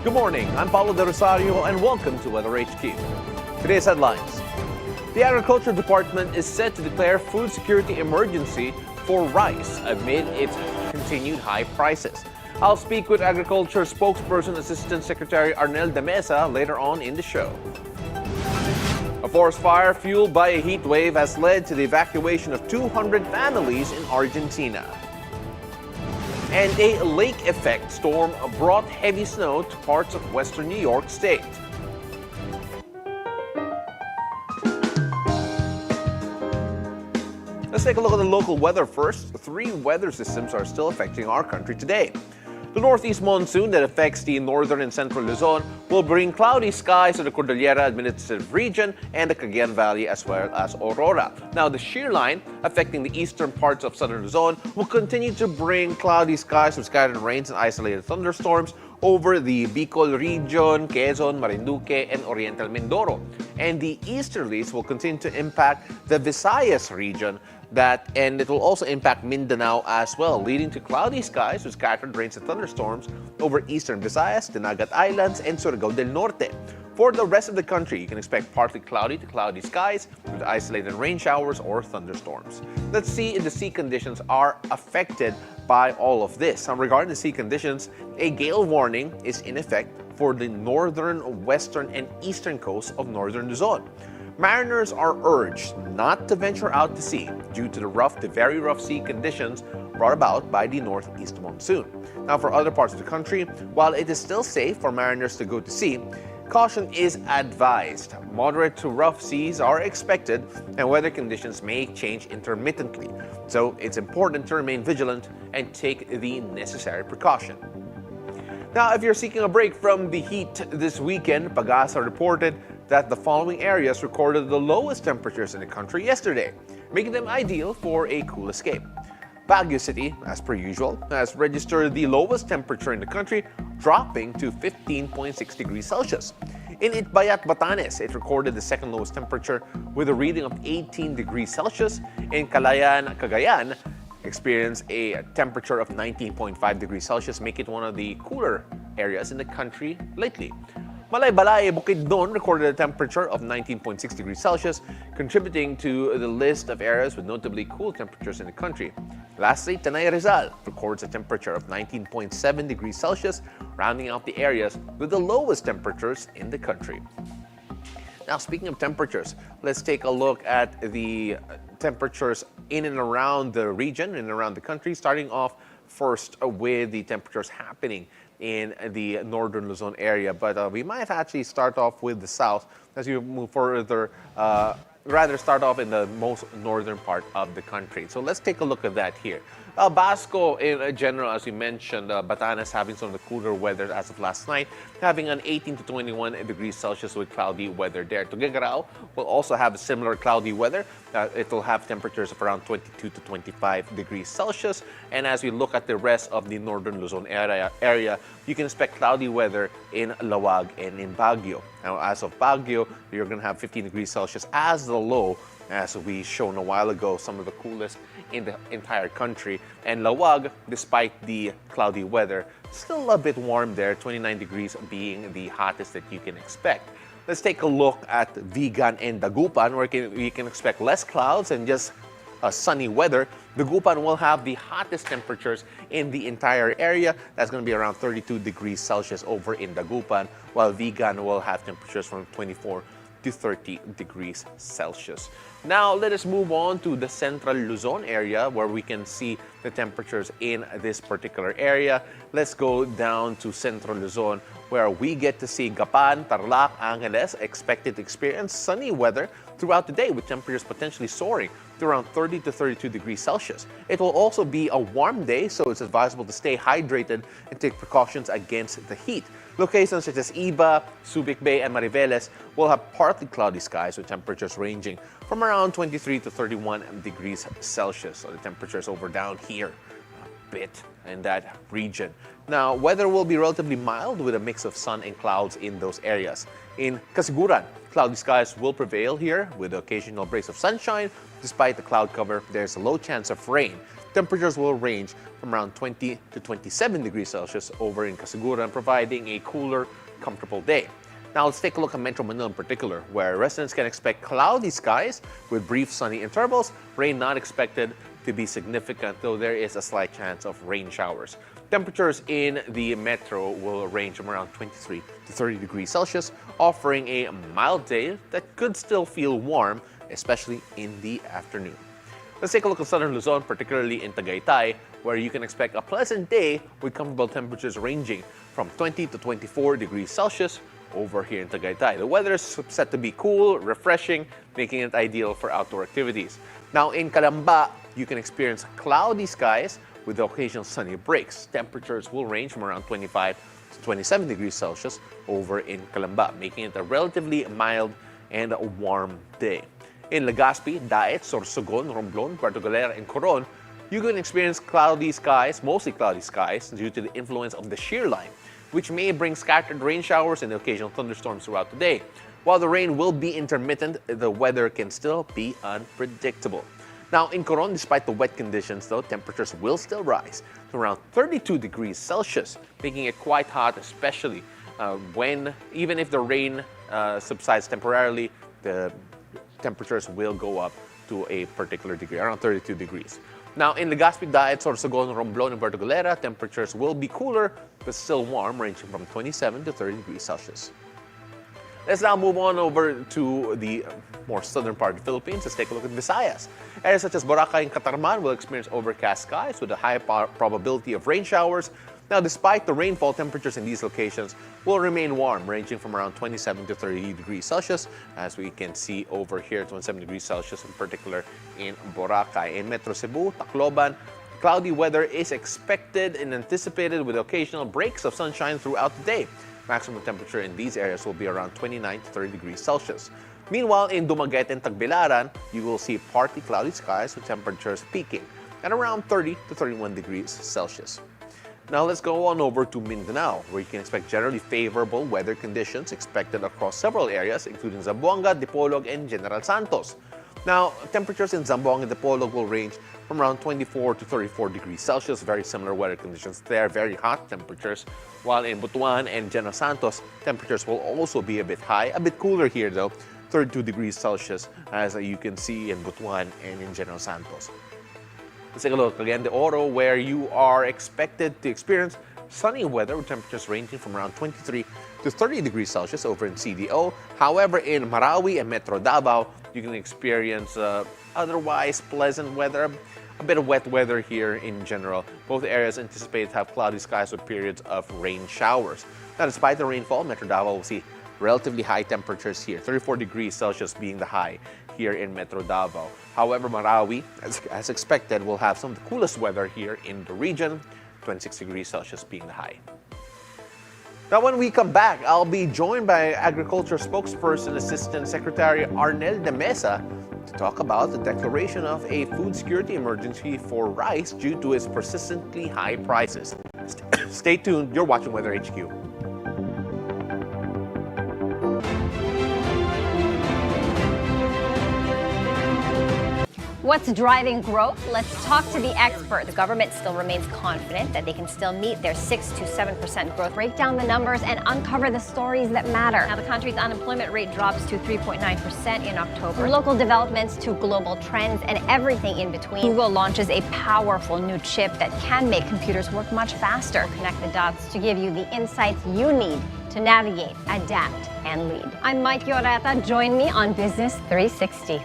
Good morning, I'm Paolo del Rosario and welcome to Weather HQ. Today's headlines. The Agriculture Department is set to declare food security emergency for rice amid its continued high prices. I'll speak with Agriculture spokesperson Assistant Secretary Arnel de Mesa later on in the show. A forest fire fueled by a heat wave has led to the evacuation of 200 families in Argentina. And a lake effect storm brought heavy snow to parts of western New York State. Let's take a look at the local weather first. 3 weather systems are still affecting our country today. The northeast monsoon that affects the northern and central Luzon will bring cloudy skies to the Cordillera Administrative Region and the Cagayan Valley as well as Aurora. Now, the shear line affecting the eastern parts of southern Luzon will continue to bring cloudy skies with scattered rains and isolated thunderstorms over the Bicol region, Quezon, Marinduque, and Oriental Mindoro. And the easterlies will continue to impact the Visayas region, and it will also impact Mindanao as well, leading to cloudy skies with scattered rains and thunderstorms over eastern Visayas, Dinagat Islands, and Surigao del Norte. For the rest of the country, you can expect partly cloudy to cloudy skies with isolated rain showers or thunderstorms. Let's see if the sea conditions are affected by all of this. Regarding the sea conditions, a gale warning is in effect for the northern, western, and eastern coast of northern Luzon. Mariners are urged not to venture out to sea due to the rough to very rough sea conditions brought about by the northeast monsoon. Now, for other parts of the country, while it is still safe for mariners to go to sea, caution is advised. Moderate to rough seas are expected and weather conditions may change intermittently. So it's important to remain vigilant and take the necessary precaution. Now, if you're seeking a break from the heat this weekend, Pag-asa reported that the following areas recorded the lowest temperatures in the country yesterday, making them ideal for a cool escape. Baguio City, as per usual, has registered the lowest temperature in the country, dropping to 15.6 degrees Celsius. In Itbayat, Batanes, it recorded the second lowest temperature with a reading of 18 degrees Celsius. In Calayan, Cagayan, experienced a temperature of 19.5 degrees Celsius, making it one of the cooler areas in the country lately. Malaybalay, Bukidnon recorded a temperature of 19.6 degrees Celsius, contributing to the list of areas with notably cool temperatures in the country. Lastly, Tanay Rizal records a temperature of 19.7 degrees Celsius, rounding out the areas with the lowest temperatures in the country. Now, speaking of temperatures, let's take a look at the temperatures in and around the region and around the country, starting off first with the temperatures happening in the northern Luzon area. But we might actually start off with the south as we move further, rather start off in the most northern part of the country. So let's take a look at that here. Basco in general, as we mentioned, Batanes having some of the cooler weather as of last night, having an 18 to 21 degrees Celsius with cloudy weather there. Tuguegarao will also have similar cloudy weather. It will have temperatures of around 22 to 25 degrees Celsius. And as we look at the rest of the northern Luzon area, you can expect cloudy weather in Lawag and in Baguio. Now, as of Baguio, you're going to have 15 degrees Celsius as the low, as we shown a while ago, some of the coolest in the entire country. And Lawag, despite the cloudy weather, still a bit warm there, 29 degrees being the hottest that you can expect. Let's take a look at Vigan and Dagupan, where we can expect less clouds and just sunny weather. Dagupan will have the hottest temperatures in the entire area. That's going to be around 32 degrees Celsius over in Dagupan, while Vigan will have temperatures from 24 to 30 degrees Celsius. Now, let us move on to the central Luzon area where we can see the temperatures in this particular area. Let's go down to central Luzon where we get to see Gapan, Tarlac, Angeles expected to experience sunny weather throughout the day with temperatures potentially soaring to around 30 to 32 degrees Celsius. It will also be a warm day, so it's advisable to stay hydrated and take precautions against the heat. Locations such as Iba, Subic Bay, and Mariveles will have partly cloudy skies with temperatures ranging from around 23 to 31 degrees Celsius. So the temperatures over down here a bit in that region. Now, weather will be relatively mild with a mix of sun and clouds in those areas. In Casiguran, cloudy skies will prevail here with occasional breaks of sunshine. Despite the cloud cover, there's a low chance of rain. temperatures will range from around 20 to 27 degrees Celsius over in Casiguran, providing a cooler, comfortable day. Now let's take a look at Metro Manila in particular, where residents can expect cloudy skies with brief sunny intervals, rain not expected to be significant, though there is a slight chance of rain showers. Temperatures in the metro will range from around 23 to 30 degrees Celsius, offering a mild day that could still feel warm, especially in the afternoon. Let's take a look at southern Luzon, particularly in Tagaytay, where you can expect a pleasant day with comfortable temperatures ranging from 20 to 24 degrees Celsius over here in Tagaytay. The weather is set to be cool, refreshing, making it ideal for outdoor activities. Now in Calamba, you can experience cloudy skies with the occasional sunny breaks. Temperatures will range from around 25 to 27 degrees Celsius over in Calamba, making it a relatively mild and a warm day. In Legazpi, Daet, Sorsogon, Romblon, Puerto Galera, and Coron, you can experience cloudy skies, mostly cloudy skies, due to the influence of the shear line, which may bring scattered rain showers and occasional thunderstorms throughout the day. While the rain will be intermittent, the weather can still be unpredictable. Now in Coron, despite the wet conditions though, temperatures will still rise to around 32 degrees Celsius, making it quite hot, especially even if the rain subsides temporarily, the temperatures will go up to a particular degree, around 32 degrees. Now in Legazpi, Daet, Sorsogon, Romblon, and Puerto Galera, temperatures will be cooler but still warm, ranging from 27 to 30 degrees Celsius. Let's now move on over to the more southern part of the Philippines. Let's take a look at Visayas. Areas such as Boracay and Catarman will experience overcast skies with a high probability of rain showers. Now, despite the rainfall, temperatures in these locations will remain warm, ranging from around 27 to 30 degrees Celsius, as we can see over here, 27 degrees Celsius in particular in Boracay. In Metro Cebu, Tacloban, cloudy weather is expected and anticipated with occasional breaks of sunshine throughout the day. Maximum temperature in these areas will be around 29 to 30 degrees Celsius. Meanwhile, in Dumaguete and Tagbilaran, you will see partly cloudy skies with temperatures peaking at around 30 to 31 degrees Celsius. Now let's go on over to Mindanao, where you can expect generally favorable weather conditions expected across several areas, including Zamboanga, Dipolog, and General Santos. Now, temperatures in Zamboanga and Dipolog will range from around 24 to 34 degrees Celsius, very similar weather conditions there, very hot temperatures. While in Butuan and General Santos, temperatures will also be a bit high, a bit cooler here though, 32 degrees Celsius, as you can see in Butuan and in General Santos. Let's take a look again, the Oro, where you are expected to experience sunny weather with temperatures ranging from around 23 to 30 degrees Celsius over in CDO. However, in Marawi and Metro Davao, you can experience otherwise pleasant weather, a bit of wet weather here in general. Both areas anticipated to have cloudy skies with periods of rain showers. Now, despite the rainfall, Metro Davao will see relatively high temperatures here, 34 degrees Celsius being the high here in Metro Davao. However, Marawi, as expected, will have some of the coolest weather here in the region, 26 degrees Celsius being the high. Now, when we come back, I'll be joined by Agriculture Spokesperson Assistant Secretary Arnel de Mesa to talk about the declaration of a food security emergency for rice due to its persistently high prices. Stay tuned. You're watching Weather HQ. What's driving growth? Let's talk to the expert. The government still remains confident that they can still meet their 6 to 7% growth. Break down the numbers and uncover the stories that matter. Now, the country's unemployment rate drops to 3.9% in October. From local developments to global trends and everything in between, Google launches a powerful new chip that can make computers work much faster. Connect the dots to give you the insights you need to navigate, adapt, and lead. I'm Mike Yoreta. Join me on Business 360.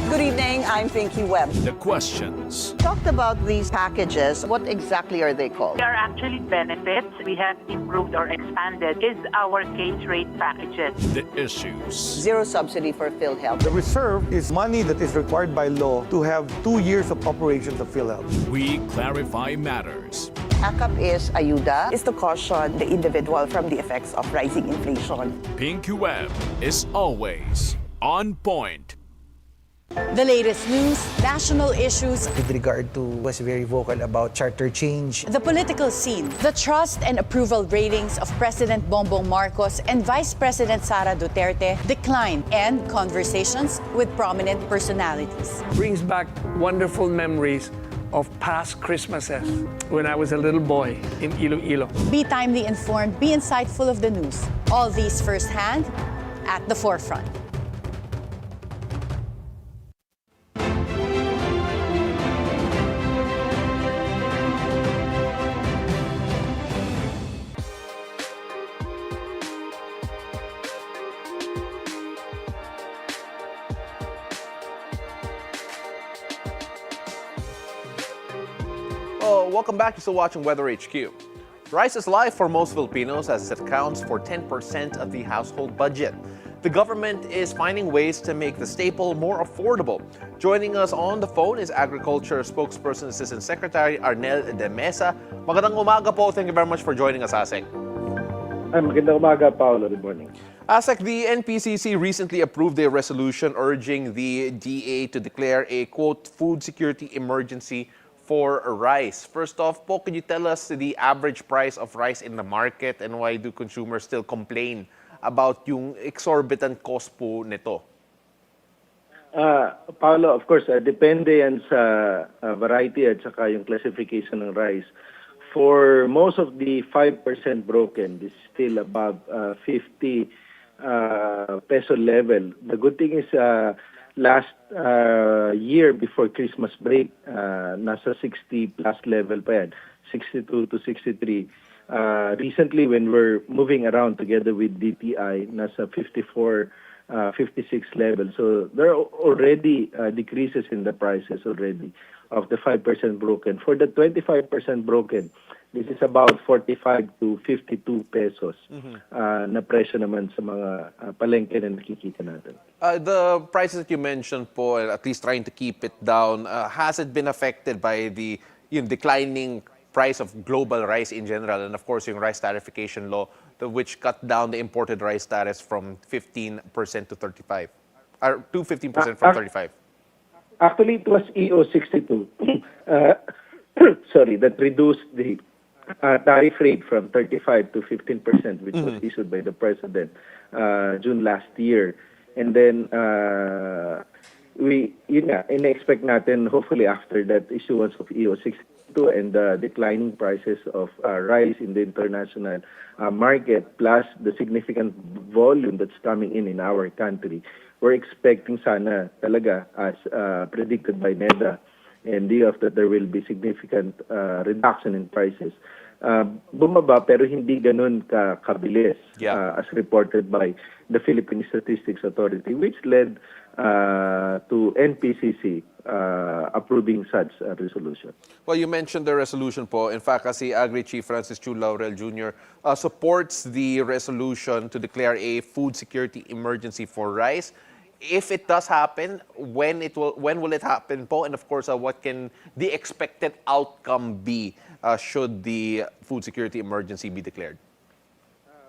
Good evening, I'm Pinky Webb. The questions. Talked about these packages. What exactly are they called? They are actually benefits. We have improved or expanded is our case rate packages. The issues. Zero subsidy for PhilHealth. The reserve is money that is required by law to have 2 years of operations of PhilHealth. We clarify matters. ACAP is ayuda, is to caution the individual from the effects of rising inflation. Pinky Webb is always on point. The latest news, national issues, With regard to, was very vocal about charter change. the political scene, the trust and approval ratings of President Bongbong Marcos and Vice President Sara Duterte decline, and conversations with prominent personalities. Brings back wonderful memories of past Christmases when I was a little boy in Iloilo. Be timely informed, be insightful of the news. All these firsthand at the forefront. Oh, welcome back. You're still watching Weather HQ. Rice is life for most Filipinos as it accounts for 10% of the household budget. The government is finding ways to make the staple more affordable. Joining us on the phone is Agriculture Spokesperson Assistant Secretary Arnel de Mesa. Magandang umaga po. Thank you very much for joining us, ASEC. Magandang umaga, Paolo. Good morning. ASEC, the NPCC recently approved a resolution urging the DA to declare a, quote, food security emergency for rice. First off po, could you tell us the average price of rice in the market and why do consumers still complain about yung exorbitant cost po nito? Paolo, of course, depende yan sa variety at saka yung classification ng rice. For most of the 5% broken, this is still above 50 peso level. The good thing is last year before Christmas break, nasa 60 plus level pa yan, 62 to 63. Recently, when we're moving around together with DTI, nasa 54, 56 level. So there are already decreases in the prices already of the 5% broken. For the 25% broken, this is about 45 to 52 pesos na presyo naman sa mga palengke na nakikita natin. The prices that you mentioned po, at least trying to keep it down, has it been affected by the declining price of global rice in general and of course yung rice tariffication law, which cut down the imported rice tariffs from 15% to 35%, or to 15% from 35%? Actually, it was EO 62. Sorry, that reduced the tariff rate from 35 to 15%, which was issued by the President June last year. And then, in-expect natin, hopefully after that issuance of EO 62 and the declining prices of rice in the international market, plus the significant volume that's coming in our country, we're expecting sana talaga, as predicted by NEDA and DF, that there will be significant reduction in prices. Bumaba pero hindi ganun kabilis as reported by the Philippine Statistics Authority, which led to NPCC approving such a resolution. Well, you mentioned the resolution po. In fact, kasi Agri Chief Francis Chu Laurel Jr. Supports the resolution to declare a food security emergency for rice. If it does happen, when will it happen po? And of course, what can the expected outcome be should the food security emergency be declared?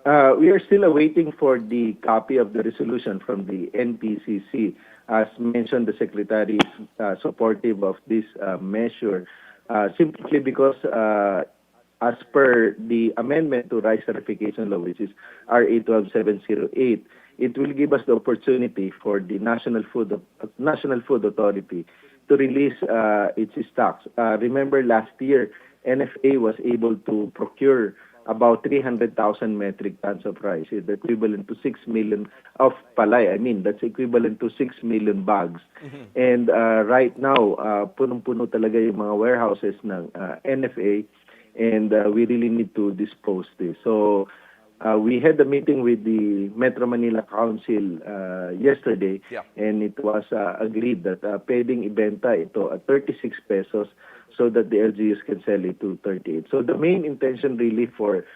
We are still awaiting for the copy of the resolution from the NPCC. As mentioned, the Secretary is supportive of this measure simply because as per the amendment to Rice Certification Law, which is RA 12708, it will give us the opportunity for the National Food Authority to release its stocks. Remember last year, NFA was able to procure about 300,000 metric tons of rice, is equivalent to 6 million of palay. I mean, that's equivalent to 6 million bags. And right now, punong-puno talaga yung mga warehouses ng NFA, and we really need to dispose this. So we had a meeting with the Metro Manila Council yesterday, and it was agreed that pwedeng ibenta ito at 36 pesos so that the LGUs can sell it to 38. So the main intention really for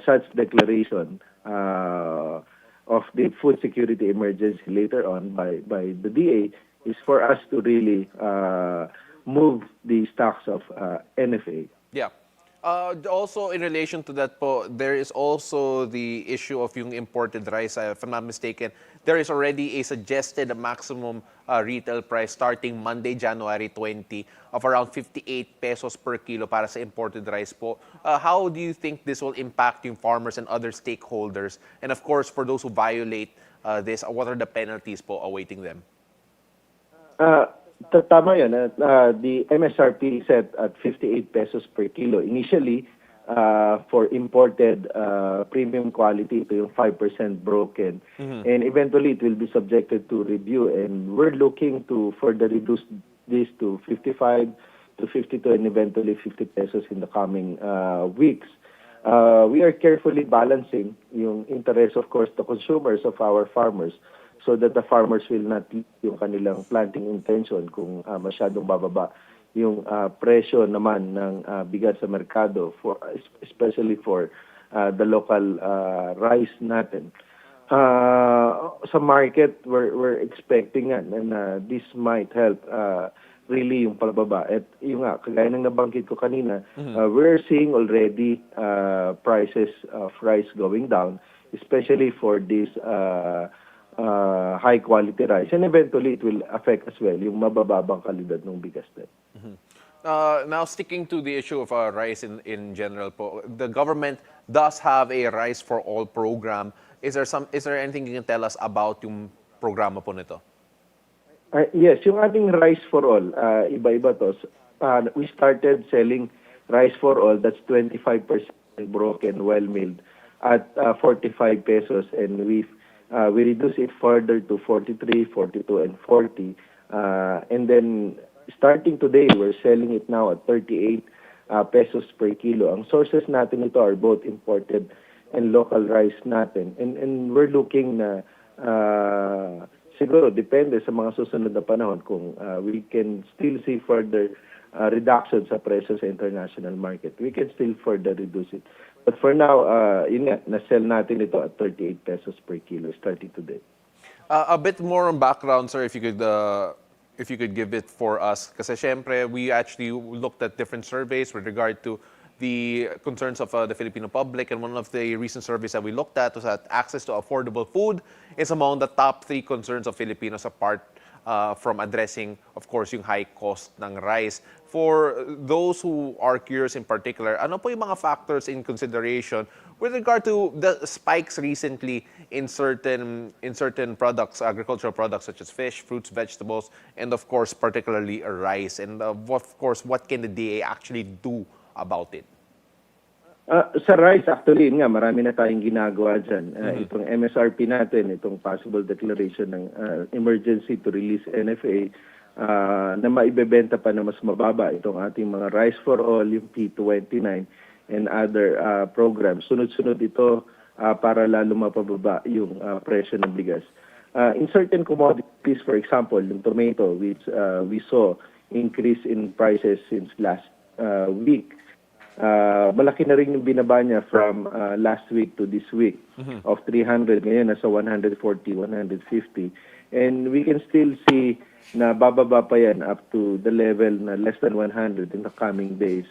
such declaration of the food security emergency later on by the DA is for us to really move the stocks of NFA. Yeah. Also, in relation to that po, there is also the issue of yung imported rice. If I'm not mistaken, there is already a suggested maximum retail price starting Monday, January 20 of around 58 pesos per kilo para sa imported rice po. How do you think this will impact yung farmers and other stakeholders? And of course, for those who violate this, what are the penalties po awaiting them? Tama yun. The MSRP set at 58 pesos per kilo. Initially, for imported premium quality, ito yung 5% broken. And eventually, it will be subjected to review. And we're looking to further reduce this to 55 to 52 and eventually 50 pesos in the coming weeks. We are carefully balancing yung interest, of course, the consumers of our farmers, so that the farmers will not lose yung kanilang planting intention kung masyadong bababa yung presyo naman ng bigas sa merkado, especially for the local rice natin. Sa market, we're expecting na this might help really yung pagbaba. At yung kagaya ng nabanggit ko kanina, we're seeing already prices of rice going down, especially for this high quality rice, and eventually it will affect as well yung mabababang kalidad ng bigas din. Now, sticking to the issue of rice in general po, the government does have a Rice for All program. Is there anything you can tell us about yung programa po nito? Yes, yung ating Rice for All, iba-iba to. We started selling Rice for All, that's 25% broken, well-milled, at 45 pesos, and we reduce it further to 43, 42, and 40. And then, starting today, we're selling it now at 38 pesos per kilo. Ang sources natin ito are both imported and local rice natin. And we're looking na, siguro, depende sa mga susunod na panahon kung we can still see further reduction sa presyo sa international market. We can still further reduce it. But for now, yun nga, na-sell natin ito at 38 pesos per kilo starting today. A bit more on background, sir, if you could give it for us. Kasi syempre, we actually looked at different surveys with regard to the concerns of the Filipino public, and one of the recent surveys that we looked at was that access to affordable food is among the top 3 concerns of Filipinos, apart from addressing, of course, yung high cost ng rice. For those who are curious in particular, ano po yung mga factors in consideration with regard to the spikes recently in certain products, agricultural products such as fish, fruits, vegetables, and of course, particularly rice? And of course, what can the DA actually do about it? Sa rice, actually, nga, marami na tayong ginagawa dyan. Itong MSRP natin, itong possible declaration ng emergency to release NFA, na maibebenta pa na mas mababa itong ating mga Rice for All, yung P29, and other programs. Sunod-sunod ito para lalo mapababa yung presyo ng bigas. In certain commodities, for example, yung tomato, which we saw increase in prices since last week, malaki na rin yung binaba niya from last week to this week of 300. Ngayon, nasa 140, 150. And we can still see na bababa pa yan up to the level na less than 100 in the coming days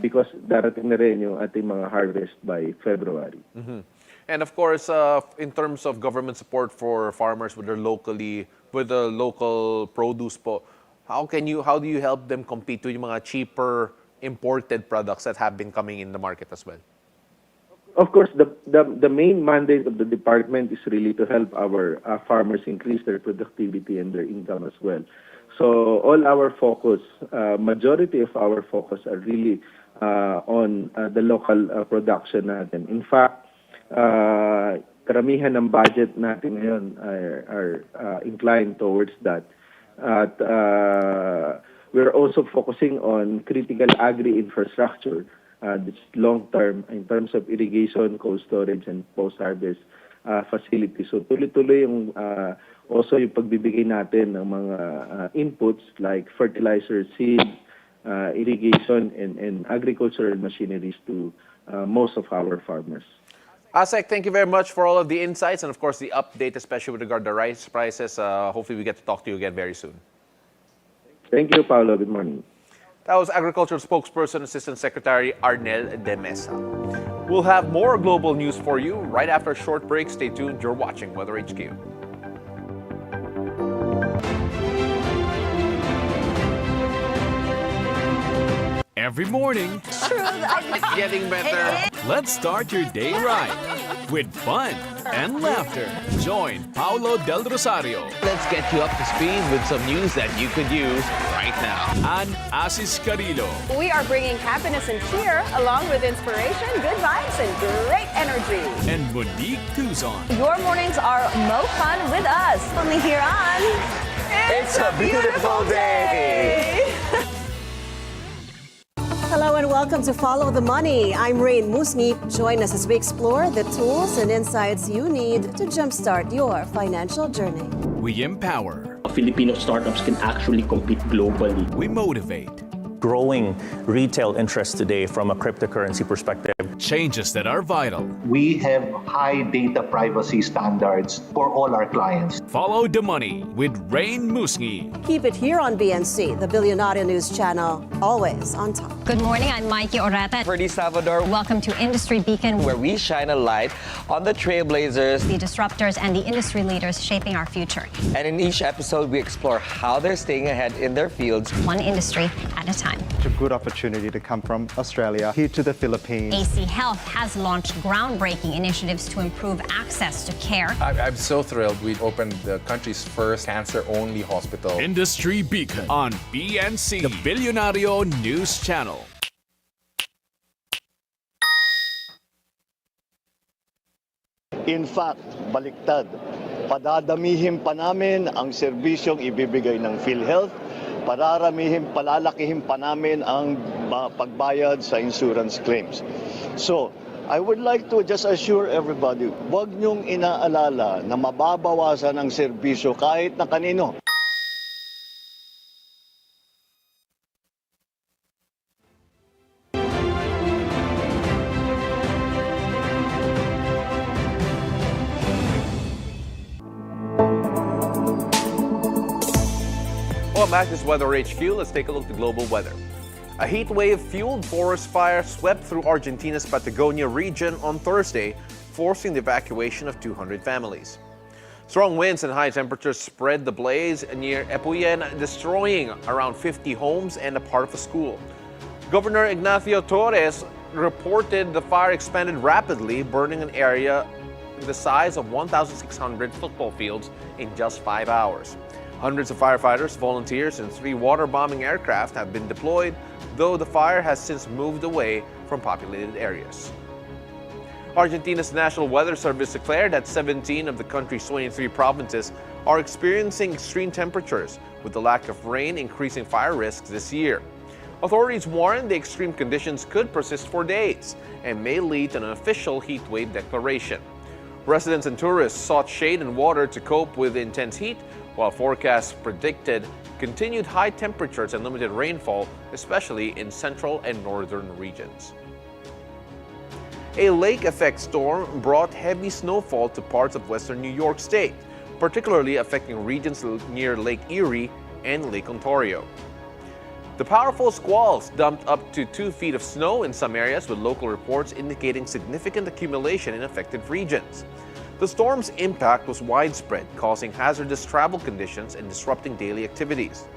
because darating na rin yung ating mga harvest by February. And of course, in terms of government support for farmers with the local produce po, how do you help them compete with yung mga cheaper imported products that have been coming in the market as well? Of course, the main mandate of the department is really to help our farmers increase their productivity and their income as well. So all our focus, majority of our focus are really on the local production natin. In fact, karamihan ng budget natin ngayon are inclined towards that. At we're also focusing on critical agri infrastructure, this long-term in terms of irrigation, cold storage, and post-harvest facilities. So tuloy-tuloy yung also yung pagbibigay natin ng mga inputs like fertilizer, seed, irrigation, and agricultural machineries to most of our farmers. Asek, thank you very much for all of the insights and of course the update, especially with regard to rice prices. Hopefully we get to talk to you again very soon. Thank you, Paolo. Good morning. That was Agriculture Spokesperson Assistant Secretary Arnel de Mesa. We'll have more global news for you right after a short break. Stay tuned. You're watching Weather HQ. Every morning, It's getting better. let's start your day right with fun and laughter. Join Paolo del Rosario Let's get you up to speed with some news that you could use right now. and Asis Carillo. We are bringing happiness and cheer along with inspiration, good vibes, and great energy. And Monique Tuzon. Your mornings are mo fun with us. Only here on It's a beautiful day. Hello and welcome to Follow the Money. I'm Rain Musni. Join us as we explore the tools and insights you need to jumpstart your financial journey. We empower. Filipino startups can actually compete globally. We motivate. Growing retail interest today from a cryptocurrency perspective. Changes that are vital. We have high data privacy standards for all our clients. Follow the money with Rain Musni. Keep it here on BNC, the Bilyonaryo News Channel, always on top. Good morning, I'm Mikey Orata. Ferdy Salvador, Welcome to Industry Beacon, where we shine a light on the trailblazers. the disruptors and the industry leaders shaping our future. And in each episode, we explore how they're staying ahead in their fields. One industry at a time. It's a good opportunity to come from Australia here to the Philippines. AC Health has launched groundbreaking initiatives to improve access to care. I'm so thrilled we opened the country's first cancer-only hospital. Industry Beacon on BNC, the Bilyonaryo News Channel. In fact, baliktad. Padadamihin pa namin ang serbisyong ibibigay ng PhilHealth. Palalakihin pa namin ang pagbayad sa insurance claims. So, I would like to just assure everybody, huwag niyong inaalala na mababawasan ang serbisyo kahit na kanino. Welcome back to this Weather HQ. Let's take a look at the global weather. A heat wave-fueled forest fire swept through Argentina's Patagonia region on Thursday, forcing the evacuation of 200 families. Strong winds and high temperatures spread the blaze near Epuyen, destroying around 50 homes and a part of a school. Governor Ignacio Torres reported the fire expanded rapidly, burning an area the size of 1,600 football fields in just 5 hours. Hundreds of firefighters, volunteers, and 3 water-bombing aircraft have been deployed, though the fire has since moved away from populated areas. Argentina's National Weather Service declared that 17 of the country's 23 provinces are experiencing extreme temperatures, with the lack of rain increasing fire risks this year. Authorities warn the extreme conditions could persist for days and may lead to an official heat wave declaration. Residents and tourists sought shade and water to cope with intense heat, while forecasts predicted continued high temperatures and limited rainfall, especially in central and northern regions. A lake effect storm brought heavy snowfall to parts of western New York State, particularly affecting regions near Lake Erie and Lake Ontario. The powerful squalls dumped up to 2 feet of snow in some areas, with local reports indicating significant accumulation in affected regions. The storm's impact was widespread, causing hazardous travel conditions and disrupting daily activities.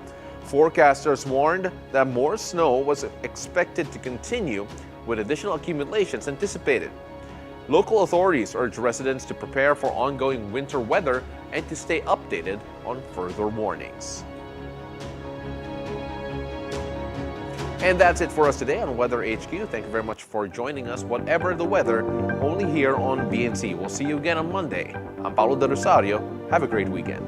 Forecasters warned that more snow was expected to continue, with additional accumulations anticipated. Local authorities urged residents to prepare for ongoing winter weather and to stay updated on further warnings. And that's it for us today on Weather HQ. Thank you very much for joining us, whatever the weather, only here on BNC. We'll see you again on Monday. I'm Paolo del Rosario. Have a great weekend.